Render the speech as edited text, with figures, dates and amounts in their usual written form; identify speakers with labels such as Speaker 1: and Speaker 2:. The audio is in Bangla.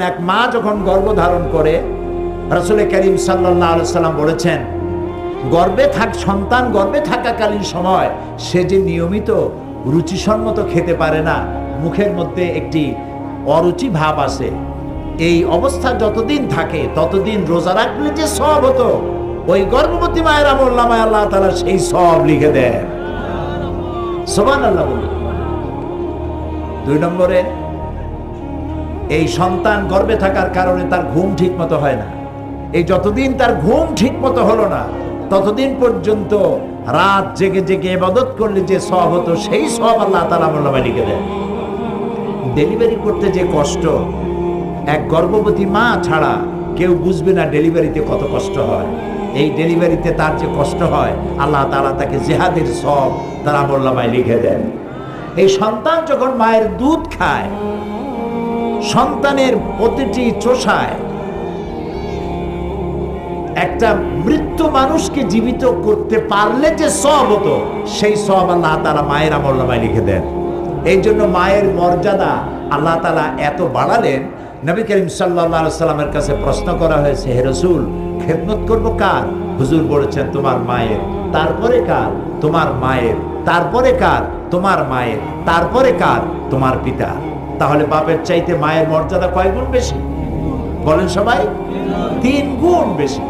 Speaker 1: এক মা যখন গর্ভধারণ করে, রাসূল করিম সাল্লাল্লাহু আলাইহি সাল্লাম বলেছেন, সন্তান গর্ভে থাকাকালীন সময় সে যে নিয়মিত রুচিসম্মত খেতে পারে না, মুখের মধ্যে একটি অরুচি ভাব আসে, এই অবস্থা যতদিন থাকে ততদিন রোজা রাখলে যে সওয়াব হতো, ওই গর্ভবতী মায়ের আমলনামায় আল্লাহ তাআলা সেই সওয়াব লিখে দেন। সুবহানাল্লাহ বলুন। 2 নম্বরে, এই সন্তান গর্ভে থাকার কারণে তার ঘুম ঠিক মতো হয় না। এই যতদিন তার ঘুম ঠিক মতো হলো না, ততদিন পর্যন্ত রাত জেগে জেগে ইবাদত করলে যে সওয়াব হতো, সেই সওয়াব আল্লাহ তাআলা আমলনামায় লিখে দেন। ডেলিভারি করতে যে কষ্ট, এক গর্ভবতী মা ছাড়া কেউ বুঝবে না ডেলিভারিতে কত কষ্ট হয়। এই ডেলিভারিতে তার যে কষ্ট হয়, আল্লাহ তাআলা তাকে জিহাদের সওয়াব তার আমলনামায় লিখে দেন। এই সন্তান যখন মায়ের দুধ খায়, সন্তানের প্রতিটি চোষায় একটা মৃত্যু মানুষকে জীবিত করতে পারলে যে সওয়াব হতো, সেই সওয়াব আল্লাহ তাআলা মায়ের আমলনামায় লিখে দেন। এই জন্য মায়ের মর্যাদা আল্লাহ তাআলা এত বাড়ালেন। নবী করিম সাল্লাল্লাহু আলাইহি সাল্লামের কাছে প্রশ্ন করা হয়েছে, হে রাসূল, খেদমত করব কার? হুজুর বলেছেন, তোমার মায়ের। তারপরে কার? তোমার মায়ের। তারপরে কার? তোমার মায়ের। তারপরে কার? তোমার পিতা। তাহলে বাপের চাইতে মায়ের মর্যাদা কয় গুণ বেশি? বলেন সবাই, 3 গুণ বেশি।